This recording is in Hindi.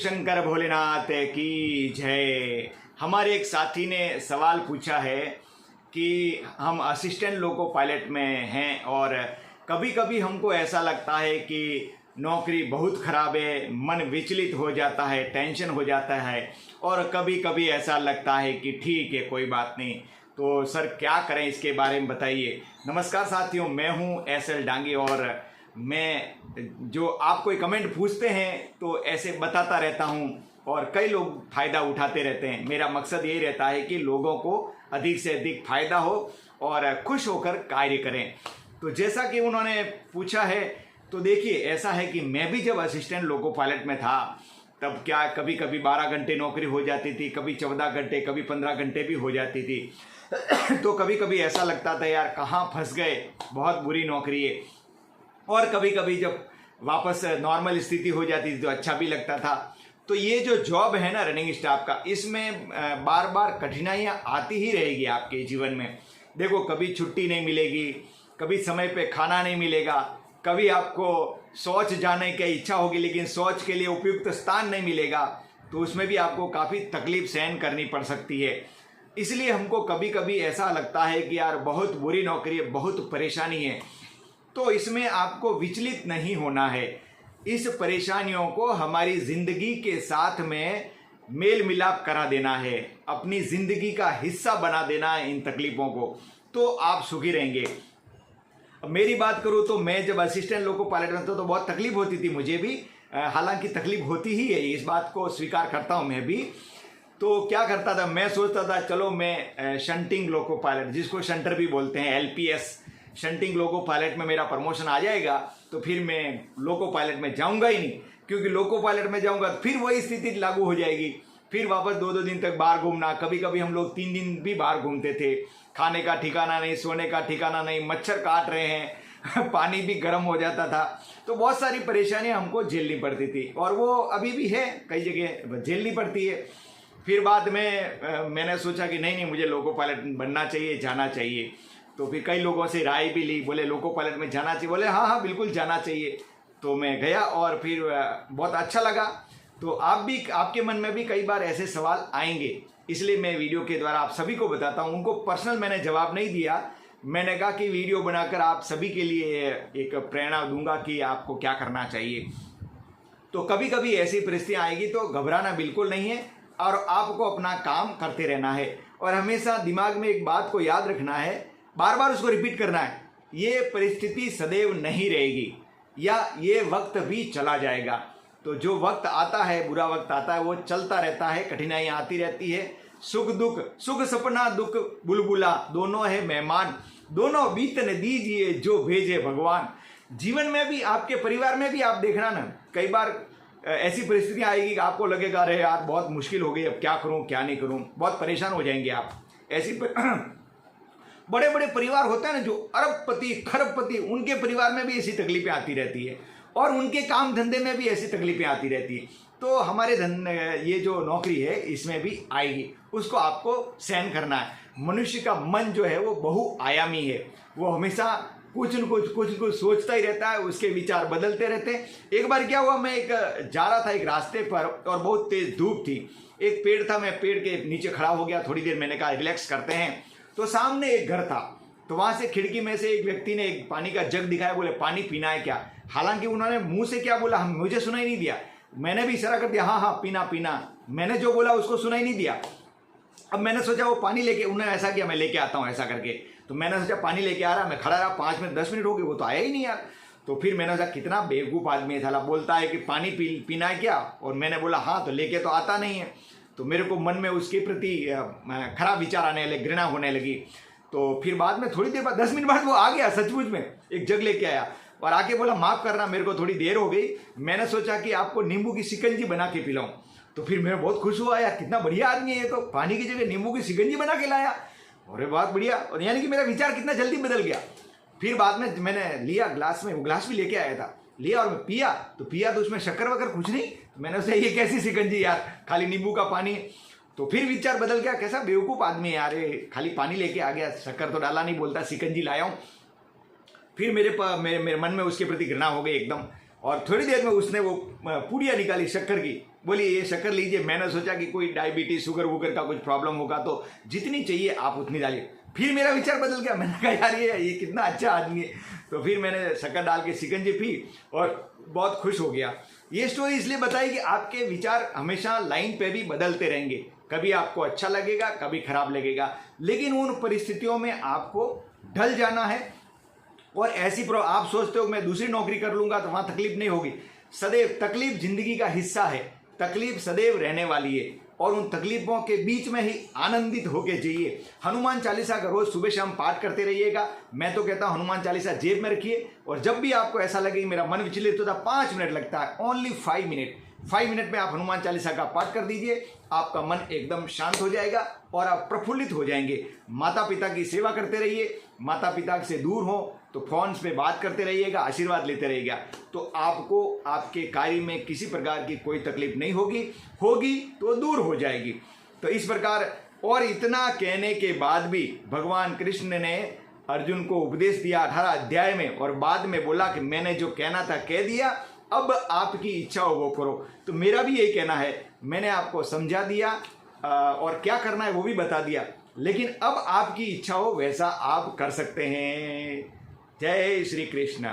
शंकर भोलेनाथ की जय। हमारे एक साथी ने सवाल पूछा है कि हम असिस्टेंट लोको पायलट में हैं और कभी कभी हमको ऐसा लगता है कि नौकरी बहुत ख़राब है, मन विचलित हो जाता है, टेंशन हो जाता है और कभी कभी ऐसा लगता है कि ठीक है कोई बात नहीं। तो सर क्या करें, इसके बारे में बताइए। नमस्कार साथियों, मैं हूं एसएल डांगे और मैं जो आप कोई कमेंट पूछते हैं तो ऐसे बताता रहता हूं और कई लोग फ़ायदा उठाते रहते हैं। मेरा मकसद यही रहता है कि लोगों को अधिक से अधिक फ़ायदा हो और खुश होकर कार्य करें। तो जैसा कि उन्होंने पूछा है, तो देखिए ऐसा है कि मैं भी जब असिस्टेंट लोको पायलट में था तब क्या कभी कभी 12 घंटे नौकरी हो जाती थी, कभी 14 घंटे, कभी 15 घंटे भी हो जाती थी। तो कभी कभी ऐसा लगता था यार कहाँ फंस गए, बहुत बुरी नौकरी है। और कभी कभी जब वापस नॉर्मल स्थिति हो जाती थी तो अच्छा भी लगता था। तो ये जो जॉब है ना रनिंग स्टाफ का, इसमें बार बार कठिनाइयाँ आती ही रहेगी आपके जीवन में। देखो, कभी छुट्टी नहीं मिलेगी, कभी समय पे खाना नहीं मिलेगा, कभी आपको शौच जाने की इच्छा होगी लेकिन शौच के लिए उपयुक्त स्थान नहीं मिलेगा, तो उसमें भी आपको काफ़ी तकलीफ सहन करनी पड़ सकती है। इसलिए हमको कभी कभी ऐसा लगता है कि यार बहुत बुरी नौकरी है, बहुत परेशानी है। तो इसमें आपको विचलित नहीं होना है। इस परेशानियों को हमारी ज़िंदगी के साथ में मेल मिलाप करा देना है, अपनी ज़िंदगी का हिस्सा बना देना है इन तकलीफ़ों को, तो आप सुखी रहेंगे। अब मेरी बात करूँ तो मैं जब असिस्टेंट लोको पायलट में था तो बहुत तकलीफ होती थी मुझे भी, हालांकि तकलीफ होती ही है, इस बात को स्वीकार करता हूँ मैं भी। तो क्या करता था, मैं सोचता था चलो मैं शंटिंग लोको पायलट, जिसको शंटर भी बोलते हैं, एलपीएस शंटिंग लोको पायलट में मेरा प्रमोशन आ जाएगा तो फिर मैं लोको पायलट में जाऊंगा ही नहीं, क्योंकि लोको पायलट में जाऊंगा तो फिर वही स्थिति लागू हो जाएगी। फिर वापस 2-2 दिन तक बाहर घूमना, कभी कभी हम लोग 3 दिन भी बाहर घूमते थे। खाने का ठिकाना नहीं, सोने का ठिकाना नहीं, मच्छर काट रहे हैं पानी भी गर्म हो जाता था। तो बहुत सारी परेशानियां हमको झेलनी पड़ती थी और वो अभी भी है, कई जगह झेलनी पड़ती है। फिर बाद में मैंने सोचा कि नहीं, मुझे लोको पायलट बनना चाहिए, जाना चाहिए। तो फिर कई लोगों से राय भी ली, बोले लोको पायलट में जाना चाहिए, बोले हाँ बिल्कुल जाना चाहिए। तो मैं गया और फिर बहुत अच्छा लगा। तो आप भी, आपके मन में भी कई बार ऐसे सवाल आएंगे, इसलिए मैं वीडियो के द्वारा आप सभी को बताता हूँ। उनको पर्सनल मैंने जवाब नहीं दिया, मैंने कहा कि वीडियो बनाकर आप सभी के लिए एक प्रेरणा दूंगा कि आपको क्या करना चाहिए। तो कभी कभी ऐसी परिस्थितियाँ आएगी तो घबराना बिल्कुल नहीं है और आपको अपना काम करते रहना है और हमेशा दिमाग में एक बात को याद रखना है, बार बार उसको रिपीट करना है, ये परिस्थिति सदैव नहीं रहेगी या ये वक्त भी चला जाएगा। तो जो वक्त आता है, बुरा वक्त आता है, वो चलता रहता है, कठिनाइयाँ आती रहती है, सुख दुख, सुख सपना दुख बुलबुला, दोनों है मेहमान, दोनों बीतने दीजिए जो भेजे भगवान। जीवन में भी, आपके परिवार में भी आप देखना ना, कई बार ऐसी परिस्थितियाँ आएगी कि आपको लगेगा अरे यार बहुत मुश्किल हो गई, अब क्या करूँ क्या नहीं करूँ, बहुत परेशान हो जाएंगे आप। ऐसी बड़े बड़े परिवार होते हैं ना, जो अरबपति खरबपति, उनके परिवार में भी ऐसी तकलीफें आती रहती है और उनके काम धंधे में भी ऐसी तकलीफें आती रहती है। तो हमारे ये जो नौकरी है इसमें भी आएगी, उसको आपको सहन करना है। मनुष्य का मन जो है वो बहुआयामी है, वो हमेशा कुछ न कुछ सोचता ही रहता है, उसके विचार बदलते रहते हैं। एक बार क्या हुआ, मैं जा रहा था एक रास्ते पर और बहुत तेज धूप थी, एक पेड़ था, मैं पेड़ के नीचे खड़ा हो गया, थोड़ी देर मैंने कहा रिलैक्स करते हैं। तो सामने एक घर था, तो वहाँ से खिड़की में से एक व्यक्ति ने एक पानी का जग दिखाया, बोले पानी पीना है क्या। हालांकि उन्होंने मुंह से क्या बोला मुझे सुना ही नहीं दिया, मैंने भी इशारा कर दिया हाँ पीना पीना, मैंने जो बोला उसको सुना ही नहीं दिया। अब मैंने सोचा वो पानी लेके, उन्होंने ऐसा किया मैं लेके आता हूँ ऐसा करके, तो मैंने सोचा पानी लेके आ रहा, मैं खड़ा रहा 5 मिनट 10 मिनट हो गए, वो तो आया ही नहीं यार। तो फिर मैंने सोचा कितना बेवकूफ़ आदमी है साला, बोलता है कि पानी पीना है क्या, और मैंने बोला हाँ, तो लेके तो आता नहीं है। तो मेरे को मन में उसके प्रति खराब विचार आने लगे, घृणा होने लगी। तो फिर बाद में थोड़ी देर बाद 10 मिनट बाद वो आ गया, सचमुच में एक जग लेके आया और आके बोला माफ़ करना, मेरे को थोड़ी देर हो गई, मैंने सोचा कि आपको नींबू की शिकंजी बना के पिलाऊं। तो फिर मैं बहुत खुश हुआ, यार कितना बढ़िया आदमी है, तो पानी की जगह नींबू की शिकंजी बना के लाया, अरे बहुत बढ़िया। और यानी कि मेरा विचार कितना जल्दी बदल गया। फिर बाद में मैंने लिया ग्लास में, वो ग्लास भी लेके आया था, लिया और मैं पिया तो उसमें शक्कर वक्कर कुछ नहीं। मैंने उसे ये कैसी शिकंजी यार, खाली नींबू का पानी। तो फिर विचार बदल गया, कैसा बेवकूफ़ आदमी है यार, खाली पानी लेके आ गया, शक्कर तो डाला नहीं, बोलता शिकंजी लाया हूँ। फिर मेरे मन में उसके प्रति घृणा हो गई एकदम, और थोड़ी देर में उसने वो पूड़ियाँ निकाली शक्कर की, बोलिए ये शक्कर लीजिए। मैंने सोचा कि कोई डायबिटीज शुगर वुगर का कुछ प्रॉब्लम होगा तो जितनी चाहिए आप उतनी डालिए। फिर मेरा विचार बदल गया, मैंने कहा यार ये कितना अच्छा आदमी है। तो फिर मैंने शक्कर डाल के शिकंजी पी और बहुत खुश हो गया। ये स्टोरी इसलिए बताई कि आपके विचार हमेशा लाइन पे भी बदलते रहेंगे, कभी आपको अच्छा लगेगा कभी खराब लगेगा, लेकिन उन परिस्थितियों में आपको ढल जाना है। और आप सोचते हो मैं दूसरी नौकरी कर लूंगा तो वहां तकलीफ नहीं होगी, सदैव तकलीफ जिंदगी का हिस्सा है, तकलीफ सदैव रहने वाली है और उन तकलीफों के बीच में ही आनंदित होके जाइए। हनुमान चालीसा का रोज सुबह शाम पाठ करते रहिएगा। मैं तो कहता हूं हनुमान चालीसा जेब में रखिए और जब भी आपको ऐसा लगे कि मेरा मन विचलित होता 5 मिनट लगता है, ओनली 5 मिनट में आप हनुमान चालीसा का पाठ कर दीजिए, आपका मन एकदम शांत हो जाएगा और आप प्रफुल्लित हो जाएंगे। माता पिता की सेवा करते रहिए, माता पिता से दूर हो तो फोन पे बात करते रहिएगा, आशीर्वाद लेते रहिएगा, तो आपको आपके कार्य में किसी प्रकार की कोई तकलीफ नहीं होगी तो दूर हो जाएगी। तो इस प्रकार और इतना कहने के बाद भी भगवान कृष्ण ने अर्जुन को उपदेश दिया 18 अध्याय में और बाद में बोला कि मैंने जो कहना था कह दिया, अब आपकी इच्छा हो वो करो। तो मेरा भी यही कहना है, मैंने आपको समझा दिया और क्या करना है वो भी बता दिया, लेकिन अब आपकी इच्छा हो वैसा आप कर सकते हैं। जय श्री कृष्ण।